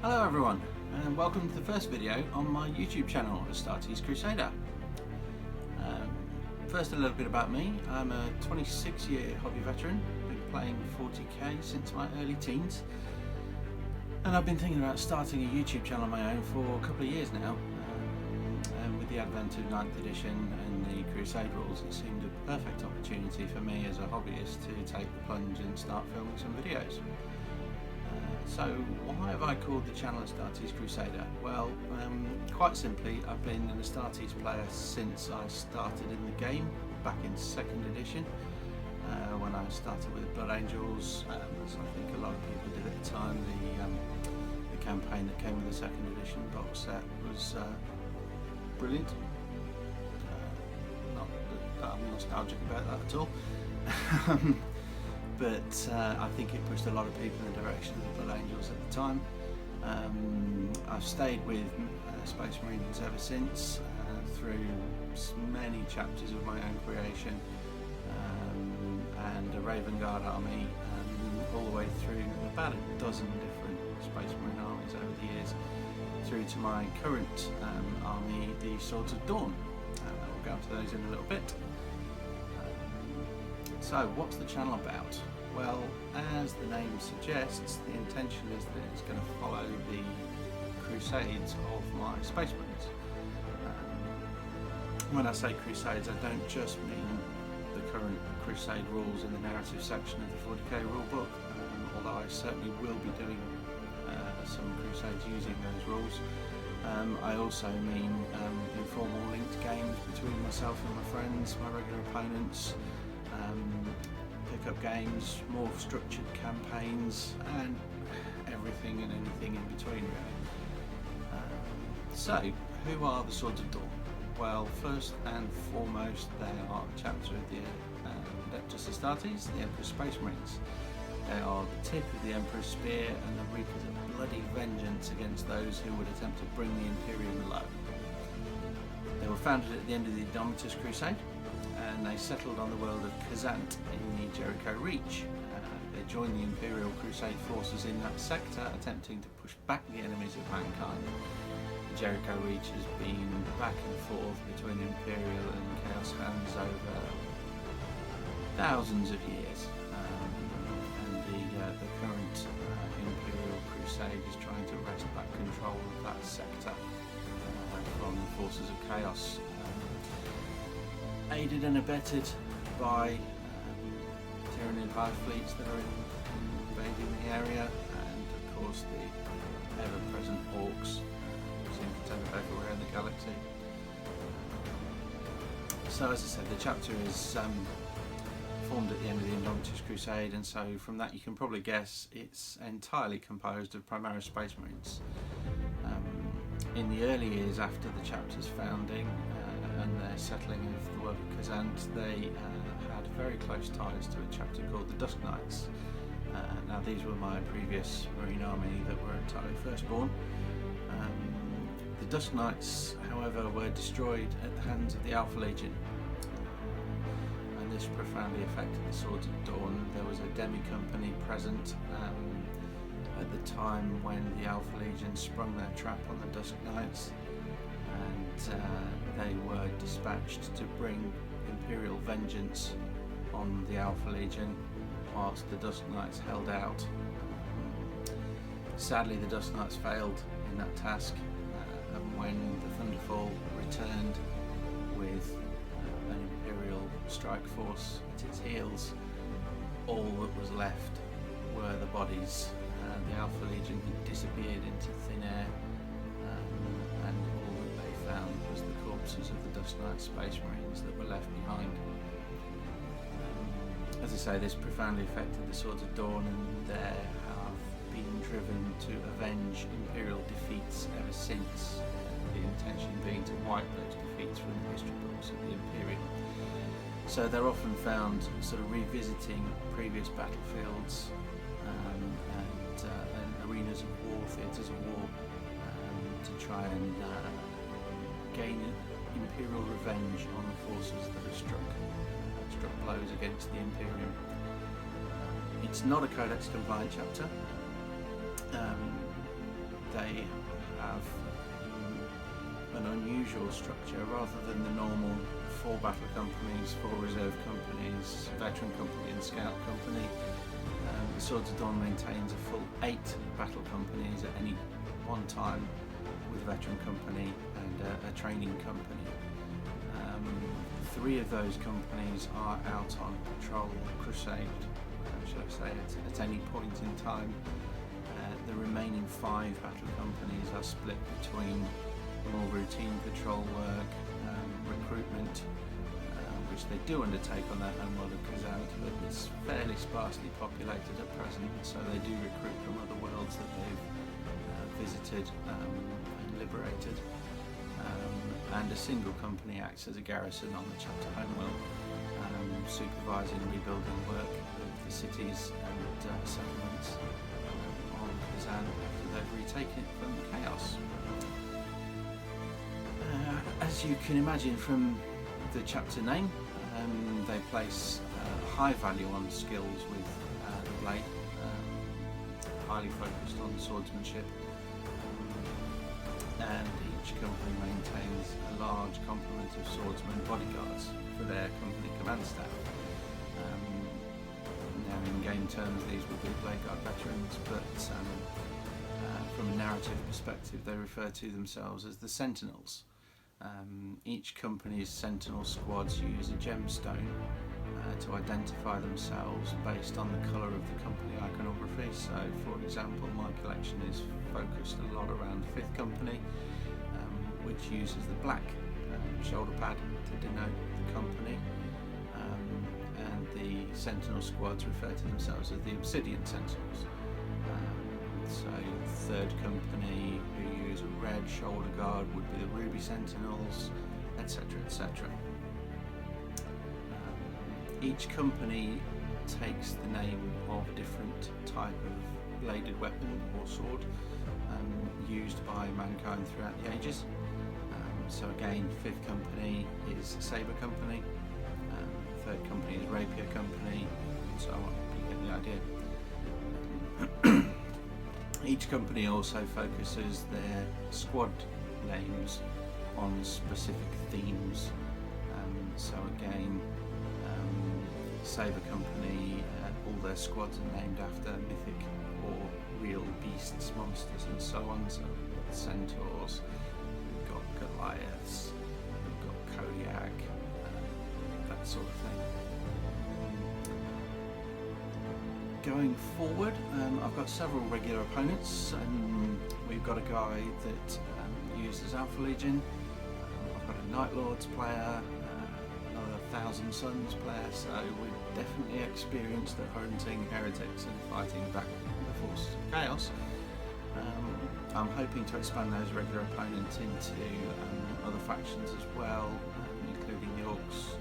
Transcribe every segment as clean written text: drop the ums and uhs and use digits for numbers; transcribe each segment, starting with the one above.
Hello everyone, and welcome to the first video on my YouTube channel, Astartes Crusader. First, a little bit about me. I'm a 26-year hobby veteran, been playing 40k since my early teens, and I've been thinking about starting a YouTube channel on my own for a couple of years now. And with the advent of 9th edition and the Crusade rules, it seemed a perfect opportunity for me as a hobbyist to take the plunge and start filming some videos. So why have I called the channel Astartes Crusader? Well, quite simply, I've been an Astartes player since I started in the game back in 2nd edition, when I started with Blood Angels, as I think a lot of people did at the time. The campaign that came with the 2nd edition box set was brilliant. Not that I'm nostalgic about that at all. But I think it pushed a lot of people in the direction of the Blood Angels at the time. I've stayed with Space Marines ever since, through many chapters of my own creation, and a Raven Guard army, all the way through about a dozen different Space Marine armies over the years, through to my current army, the Swords of Dawn. We'll go into those in a little bit. So what's the channel about? Well, as the name suggests, the intention is that it's going to follow the crusades of my Space Marines. When I say crusades, I don't just mean the current crusade rules in the narrative section of the 40k rulebook, although I certainly will be doing some crusades using those rules. I also mean informal linked games between myself and my friends, my regular opponents, pick-up games, more structured campaigns, and everything and anything in between, really. So, who are the Swords of Dawn? Well, first and foremost, they are a chapter of the Adeptus Astartes, the Emperor's Space Marines. They are the tip of the Emperor's spear and the reapers of bloody vengeance against those who would attempt to bring the Imperium low. They were founded at the end of the Indomitus Crusade, and they settled on the world of Khazant in the Jericho Reach. They joined the Imperial Crusade forces in that sector, attempting to push back the enemies of mankind. The Jericho Reach has been back and forth between Imperial and Chaos hands over thousands of years, and the current Imperial Crusade is trying to wrest back control of that sector from the forces of Chaos, aided and abetted by Tyranid hive fleets that are invading the area, and of course the ever-present orcs seem to turn up everywhere in the galaxy. So as I said, the chapter is formed at the end of the Indomitus Crusade, and so from that you can probably guess it's entirely composed of Primaris Space Marines. In the early years after the chapter's founding, and their settling of the world of Khazant, they had very close ties to a chapter called the Dusk Knights. Now these were my previous Marine army that were entirely firstborn. The Dusk Knights, however, were destroyed at the hands of the Alpha Legion, and this profoundly affected the Swords of Dawn. There was a demi-company present at the time when the Alpha Legion sprung their trap on the Dusk Knights, and they were dispatched to bring Imperial vengeance on the Alpha Legion whilst the Dusk Knights held out. Sadly, the Dusk Knights failed in that task, and when the Thunderfall returned with an Imperial strike force at its heels, all that was left were the bodies. The Alpha Legion had disappeared into thin air, and all that they found was the corpses of the Dusk Knight Space Marines that were left behind. As I say, this profoundly affected the Swords of Dawn, and they have been driven to avenge Imperial defeats ever since, the intention being to wipe those defeats from the history books of the Imperium. So they're often found sort of revisiting previous battlefields and arenas of war, theatres of war, to try and gain Imperial revenge on the forces that have struck blows against the Imperium. It's not a Codex compliant chapter. they have an unusual structure. Rather than the normal 4 battle companies, 4 reserve companies, veteran company and scout company, the Swords of Dawn maintains a full 8 battle companies at any one time, with a veteran company and a training company. 3 of those companies are out on patrol or crusade, shall I say, at any point in time. The remaining 5 battle companies are split between more routine patrol work, recruitment, which they do undertake on their home world of Khazad, but it's fairly sparsely populated at present, so they do recruit from other worlds that they've visited and liberated. And a single company acts as a garrison on the chapter homeworld, supervising rebuilding work of the cities and settlements on Khazad after they've retaken it from chaos. As you can imagine from the chapter name, they place high value on skills with the blade, highly focused on swordsmanship, and each company maintains a large complement of swordsmen bodyguards for their company command staff. Now in game terms these would be Blade Guard veterans, but from a narrative perspective they refer to themselves as the Sentinels. Each company's Sentinel squads use a gemstone to identify themselves based on the colour of the company iconography. So for example, my collection is focused a lot around 5th Company, which uses the black shoulder pad to denote the company, and the Sentinel squads refer to themselves as the Obsidian Sentinels. So 3rd Company, who use a red shoulder guard, would be the Ruby Sentinels, etc, etc. Each company takes the name of a different type of bladed weapon or sword used by mankind throughout the ages. So again, 5th Company is Saber Company, 3rd Company is Rapier Company, and so on. You get the idea. Each company also focuses their squad names on specific themes. So again, Saber Company, all their squads are named after mythic or real beasts, monsters and so on. So we've got centaurs, we've got Goliaths, we've got Kodiak, that sort of thing. Going forward, I've got several regular opponents. We've got a guy that uses Alpha Legion. I've got a Night Lords player, another Thousand Suns player, so we're definitely experienced at hunting heretics and fighting back the forces of chaos. I'm hoping to expand those regular opponents into other factions as well, including the Orcs.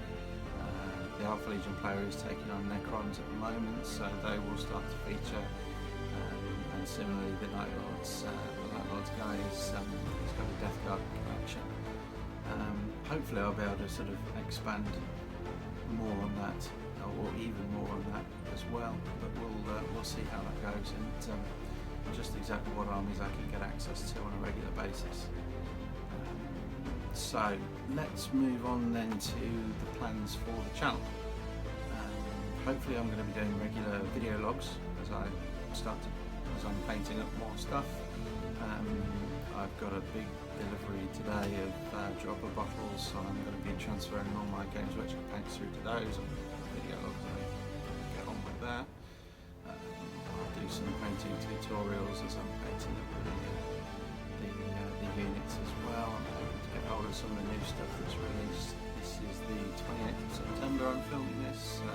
The Alpha Legion player is taking on Necrons at the moment, so they will start to feature. And similarly, the Night Lords guy he's got a Death Guard collection. Hopefully, I'll be able to sort of expand more on that, or even more on that as well. But we'll see how that goes, and just exactly what armies I can get access to on a regular basis. So let's move on then to the plans for the channel. Hopefully I'm going to be doing regular video logs as I'm painting up more stuff. I've got a big delivery today of dropper bottles, so I'm going to be transferring all my Games Workshop paints through to those. I'll video logs and get on with that. I'll do some painting tutorials as I'm painting up the units as well. I'm hoping to get hold of some of the new stuff that's released. This is the 28th of September I'm filming this, so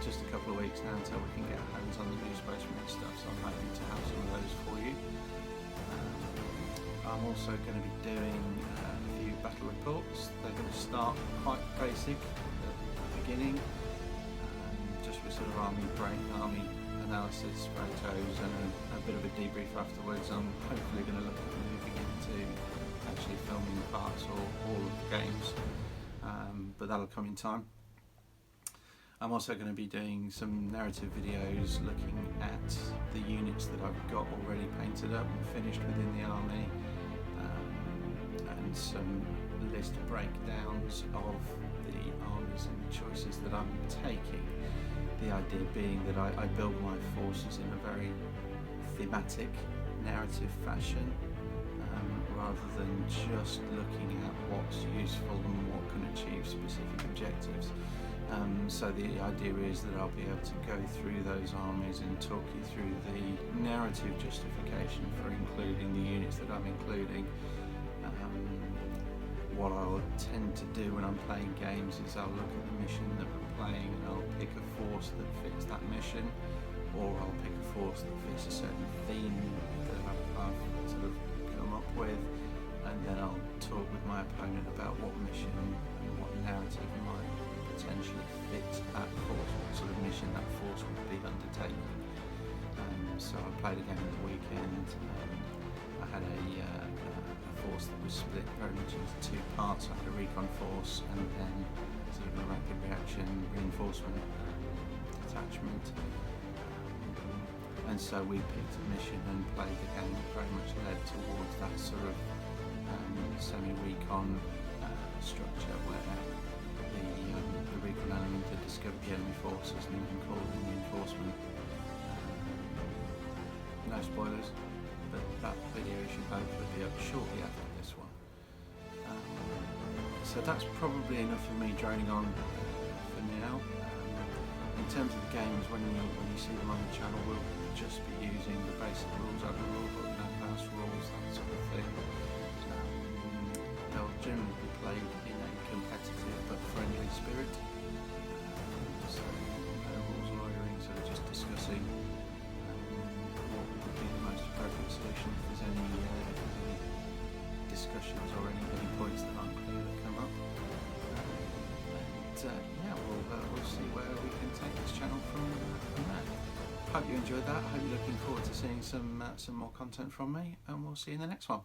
just a couple of weeks now until we can get our hands on the new Space Marine stuff, so I'm hoping to have some of those for you. I'm also going to be doing a few battle reports. They're going to start quite basic at the beginning, just with sort of army analysis, photos, and a bit of a debrief afterwards. I'm hopefully going to look at moving into actually filming parts or all of the games, but that'll come in time. I'm also going to be doing some narrative videos looking at the units that I've got already painted up and finished within the army, and some list breakdowns of the armies and the choices that I'm taking. The idea being that I build my forces in a very thematic narrative fashion, rather than just looking at what's useful and what can achieve specific objectives. So the idea is that I'll be able to go through those armies and talk you through the narrative justification for including the units that I'm including. What I'll tend to do when I'm playing games is I'll look at the mission that we're playing and I'll pick a force that fits that mission, or I'll pick a force that fits a certain theme that I've sort of come up with, and then I'll talk with my opponent about what mission and what narrative might potentially fit that force, what sort of mission that force would be undertaking. So I played a game at the weekend. I had a force that was split very much into two parts. I had a recon force and then sort of a rapid reaction reinforcement detachment. And so we picked a mission and played the game that very much led towards that sort of semi-recon structure, where the recon element had discovered the enemy forces and even called in reinforcement. No spoilers, but that video should hopefully be up shortly after this one. So that's probably enough of me droning on for now. In terms of the games, when you see them on the channel, we'll just be using the basic rules of the rulebook, no class rules, that sort of thing. They'll generally be played in a competitive but friendly spirit. So no rules lawyering, so just discussing what would be the most appropriate solution if there's any discussions or any points that aren't clear that come up. Yeah, we'll see where we can take this channel from there. Hope you enjoyed that. Hope you're looking forward to seeing some more content from me, and we'll see you in the next one.